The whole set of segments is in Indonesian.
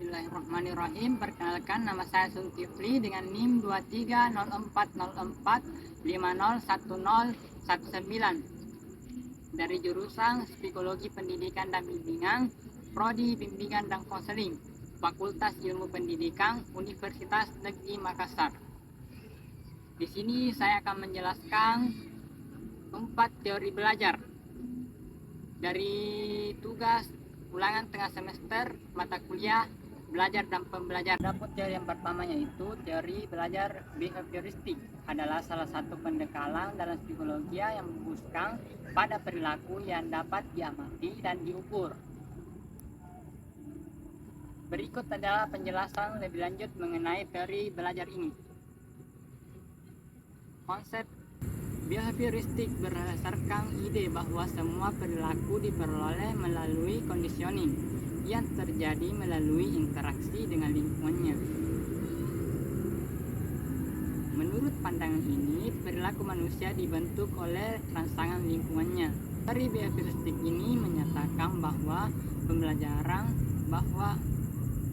Bismillahirrahmanirrahim. Perkenalkan, nama saya Zulkifli dengan NIM 230404501019 dari jurusan Psikologi Pendidikan dan Bimbingan, Prodi Bimbingan dan Konseling, Fakultas Ilmu Pendidikan, Universitas Negeri Makassar. Di sini saya akan menjelaskan 4 teori belajar dari tugas ulangan tengah semester mata kuliah belajar dan pembelajaran. Dapat teori yang pertama, yaitu teori belajar behavioristik, adalah salah satu pendekatan dalam psikologi yang memfokuskan pada perilaku yang dapat diamati dan diukur. Berikut adalah penjelasan lebih lanjut mengenai teori belajar ini. Konsep behavioristik berdasarkan ide bahwa semua perilaku diperoleh melalui conditioning yang terjadi melalui interaksi dengan lingkungannya. Menurut pandangan ini, perilaku manusia dibentuk oleh rangsangan lingkungannya. Teori behavioristik ini menyatakan bahwa pembelajaran bahwa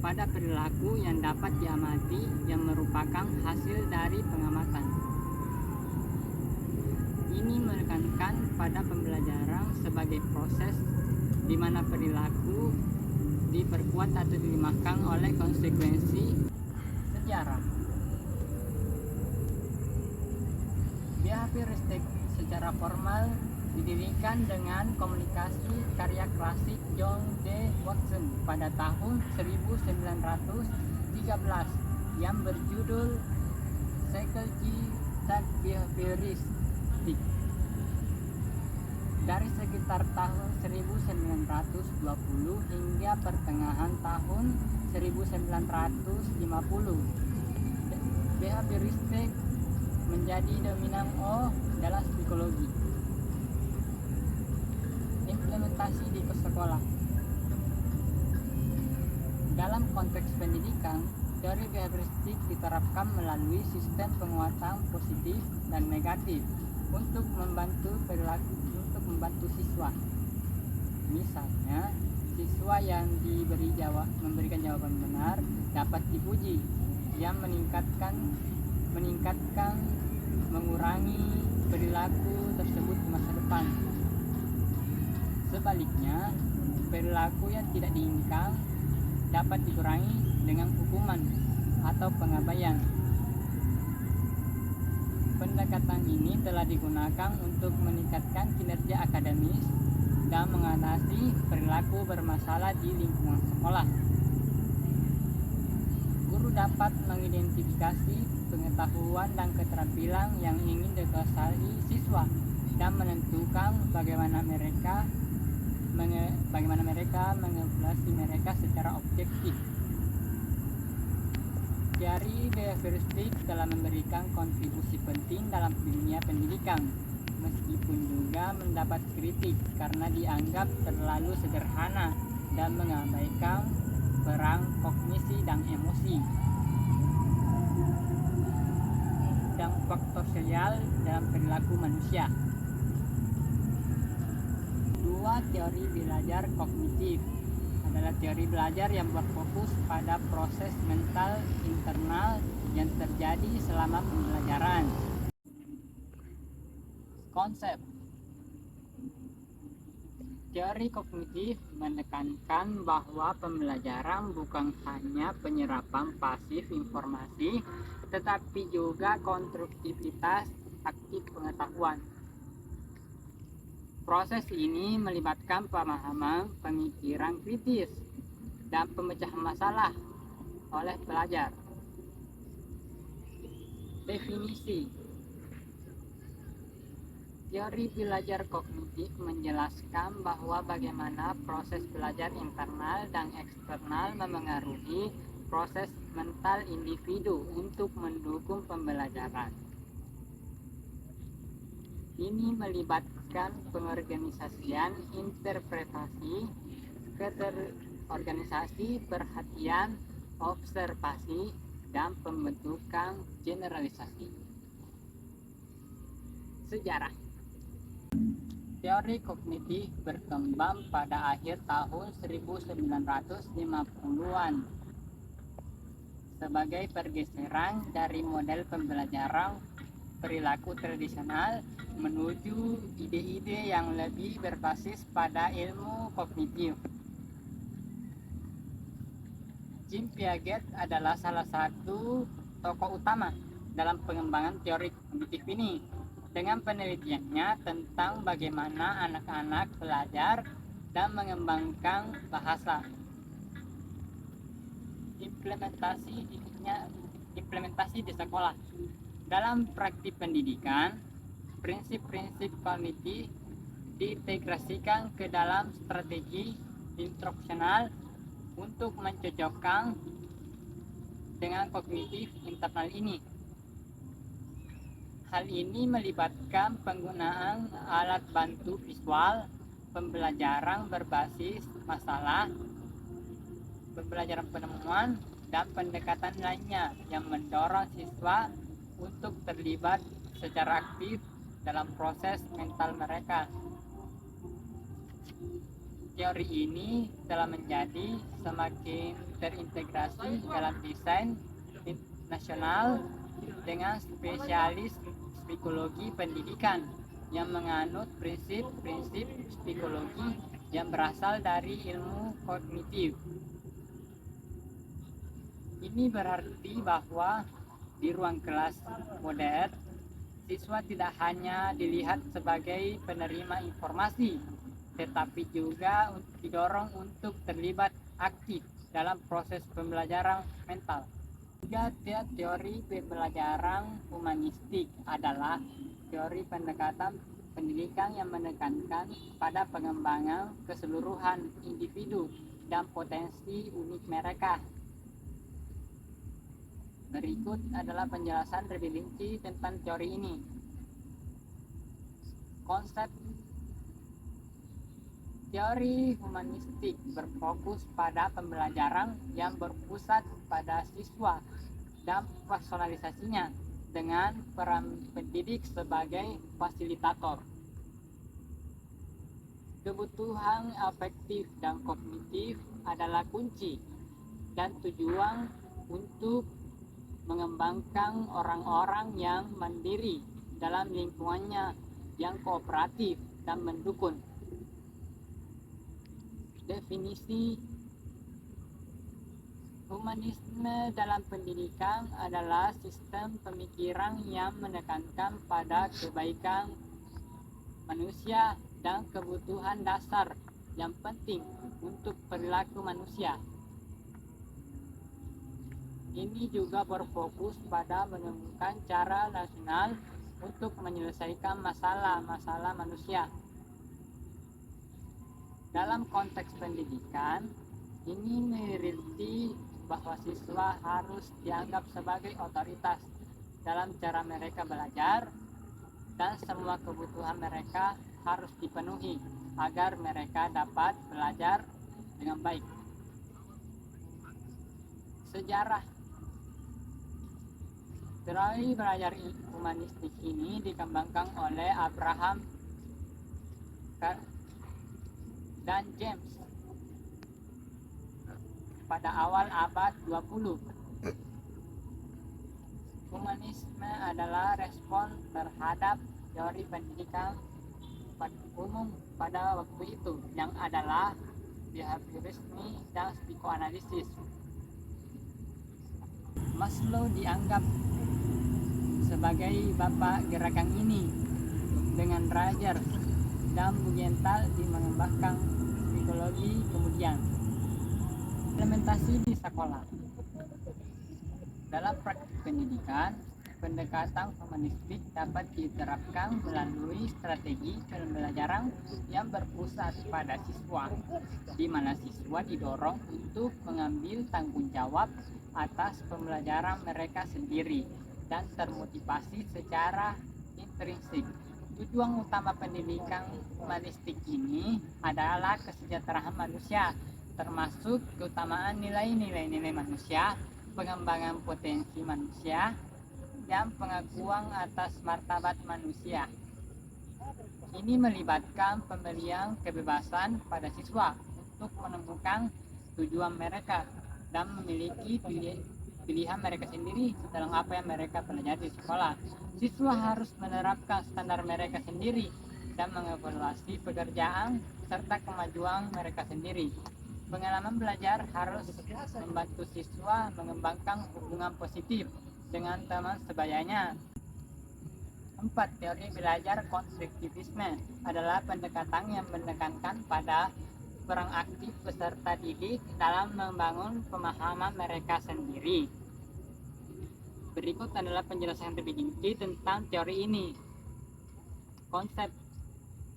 pada perilaku yang dapat diamati yang merupakan hasil dari pengamatan. Ini menekankan pada pembelajaran sebagai proses di mana perilaku diperkuat atau dilemahkan oleh konsekuensi sejarah. Behavioristik secara formal didirikan dengan komunikasi karya klasik John D. Watson pada tahun 1913 yang berjudul Psychology and Behaviorism. Dari sekitar tahun 1920 hingga pertengahan tahun 1950, behavioristik menjadi dominan dalam psikologi. Implementasi di sekolah. Dalam konteks pendidikan, teori behavioristik diterapkan melalui sistem penguatan positif dan negatif untuk membantu siswa. Misalnya, siswa yang memberikan jawaban benar dapat dipuji, yang mengurangi perilaku tersebut di masa depan. Sebaliknya, perilaku yang tidak diinginkan dapat dikurangi dengan hukuman atau pengabaian. Pendekatan ini telah digunakan untuk meningkatkan kinerja akademis dan mengatasi perilaku bermasalah di lingkungan sekolah. Guru dapat mengidentifikasi pengetahuan dan keterampilan yang ingin dikuasai siswa dan menentukan bagaimana mereka mengevaluasi mereka secara objektif. Teori behavioristik telah memberikan kontribusi penting dalam dunia pendidikan, meskipun juga mendapat kritik karena dianggap terlalu sederhana dan mengabaikan peran kognisi dan emosi dan faktor sosial dalam perilaku manusia. 2. Teori belajar kognitif adalah teori belajar yang berfokus pada proses mental internal yang terjadi selama pembelajaran. Konsep teori kognitif menekankan bahwa pembelajaran bukan hanya penyerapan pasif informasi, tetapi juga konstruktivitas aktif pengetahuan. Proses ini melibatkan pemahaman, pemikiran kritis, dan pemecahan masalah oleh pelajar. Definisi teori belajar kognitif menjelaskan bahwa bagaimana proses belajar internal dan eksternal memengaruhi proses mental individu untuk mendukung pembelajaran. Ini melibatkan pengorganisasian, interpretasi, keterorganisasi, perhatian, observasi, dan pembentukan generalisasi. Sejarah. Teori kognitif berkembang pada akhir tahun 1950-an sebagai pergeseran dari model pembelajaran perilaku tradisional menuju ide-ide yang lebih berbasis pada ilmu kognitif. Jean Piaget adalah salah satu tokoh utama dalam pengembangan teori kognitif ini, dengan penelitiannya tentang bagaimana anak-anak belajar dan mengembangkan bahasa. Implementasi di sekolah. Dalam praktik pendidikan, prinsip-prinsip kognitif diintegrasikan ke dalam strategi instruksional untuk mencocokkan dengan kognitif internal ini. Hal ini melibatkan penggunaan alat bantu visual, pembelajaran berbasis masalah, pembelajaran penemuan, dan pendekatan lainnya yang mendorong siswa untuk terlibat secara aktif dalam proses mental mereka. Teori ini telah menjadi semakin terintegrasi dalam desain nasional dengan spesialis psikologi pendidikan yang menganut prinsip-prinsip psikologi yang berasal dari ilmu kognitif. Ini berarti bahwa di ruang kelas modern, siswa tidak hanya dilihat sebagai penerima informasi, tetapi juga didorong untuk terlibat aktif dalam proses pembelajaran mental. Teori pembelajaran humanistik adalah teori pendekatan pendidikan yang menekankan pada pengembangan keseluruhan individu dan potensi unik mereka. Berikut adalah penjelasan lebih rinci tentang teori ini. Konsep teori humanistik berfokus pada pembelajaran yang berpusat pada siswa dan personalisasinya dengan peran pendidik sebagai fasilitator. Kebutuhan afektif dan kognitif adalah kunci dan tujuan untuk mengembangkan orang-orang yang mandiri dalam lingkungannya yang kooperatif dan mendukung. Definisi humanisme dalam pendidikan adalah sistem pemikiran yang menekankan pada kebaikan manusia dan kebutuhan dasar yang penting untuk perilaku manusia. Ini juga berfokus pada menemukan cara rasional untuk menyelesaikan masalah-masalah manusia. Dalam konteks pendidikan, ini mengerti bahwa siswa harus dianggap sebagai otoritas dalam cara mereka belajar, dan semua kebutuhan mereka harus dipenuhi agar mereka dapat belajar dengan baik. Sejarah teori belajar humanistik ini dikembangkan oleh Abraham dan James pada awal abad 20. Humanisme adalah respon terhadap teori pendidikan umum pada waktu itu yang adalah behaviorisme dan psikoanalisis. Maslow dianggap sebagai bapak gerakan ini, dengan Rogers dan Bugental di mengembangkan psikologi kemudian. Implementasi di sekolah. Dalam praktik pendidikan, pendekatan humanistik dapat diterapkan melalui strategi pembelajaran yang berpusat pada siswa, di mana siswa didorong untuk mengambil tanggung jawab atas pembelajaran mereka sendiri dan termotivasi secara intrinsik. Tujuan utama pendidikan humanistik ini adalah kesejahteraan manusia, termasuk keutamaan nilai-nilai manusia, pengembangan potensi manusia, dan pengakuan atas martabat manusia. Ini melibatkan pemberian kebebasan pada siswa untuk menemukan tujuan mereka dan memiliki pilihan mereka sendiri dalam apa yang mereka pelajari di sekolah. Siswa harus menerapkan standar mereka sendiri dan mengevaluasi pekerjaan serta kemajuan mereka sendiri. Pengalaman belajar harus membantu siswa mengembangkan hubungan positif dengan teman sebayanya. 4. Teori belajar konstruktivisme adalah pendekatan yang menekankan pada peran aktif peserta didik dalam membangun pemahaman mereka sendiri. Berikut adalah penjelasan yang lebih rinci tentang teori ini. Konsep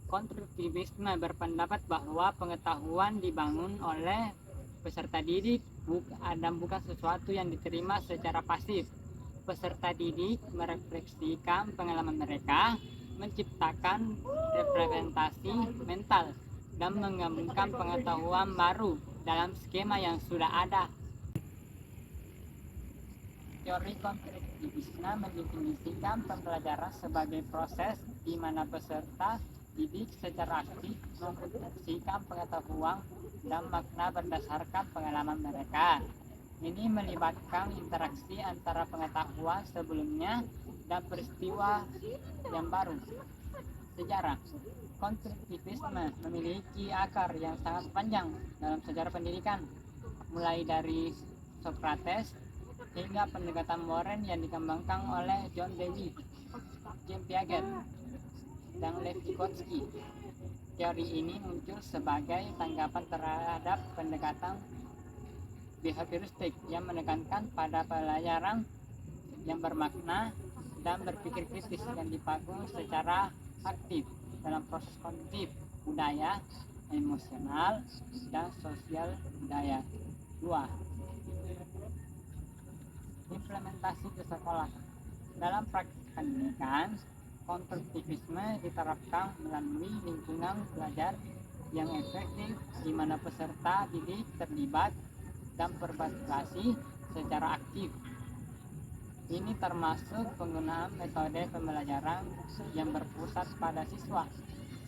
konstruktivisme berpendapat bahwa pengetahuan dibangun oleh peserta didik dan bukan sesuatu yang diterima secara pasif. Peserta didik merefleksikan pengalaman mereka, menciptakan representasi mental, dan menggabungkan pengetahuan baru dalam skema yang sudah ada. Teori konstruktivisme mendefinisikan pembelajaran sebagai proses di mana peserta didik secara aktif memproduksikan pengetahuan dan makna berdasarkan pengalaman mereka. Ini melibatkan interaksi antara pengetahuan sebelumnya dan peristiwa yang baru. Sejarah konstruktivisme memiliki akar yang sangat panjang dalam sejarah pendidikan, mulai dari Socrates hingga pendekatan modern yang dikembangkan oleh John Dewey, Jean Piaget, dan Lev Vygotsky. Teori ini muncul sebagai tanggapan terhadap pendekatan behavioristik yang menekankan pada pelajaran yang bermakna dan berpikir kritis yang dibangun secara aktif dalam proses kognitif, budaya, emosional, dan sosial budaya. 2. Implementasi ke sekolah. Dalam praktik pendidikan, konstruktivisme diterapkan melalui lingkungan belajar yang efektif di mana peserta didik terlibat dan berpartisipasi secara aktif. Ini termasuk penggunaan metode pembelajaran yang berpusat pada siswa,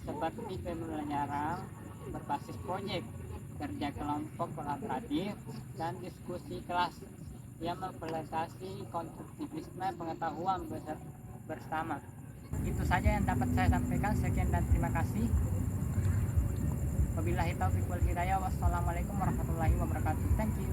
seperti pembelajaran berbasis proyek, kerja kelompok kolaboratif, dan diskusi kelas yang memfasilitasi konstruktivisme pengetahuan bersama. Itu saja yang dapat saya sampaikan. Sekian dan terima kasih. Wabillahi taufiq wal hidayah. Wassalamualaikum warahmatullahi wabarakatuh. Thank you.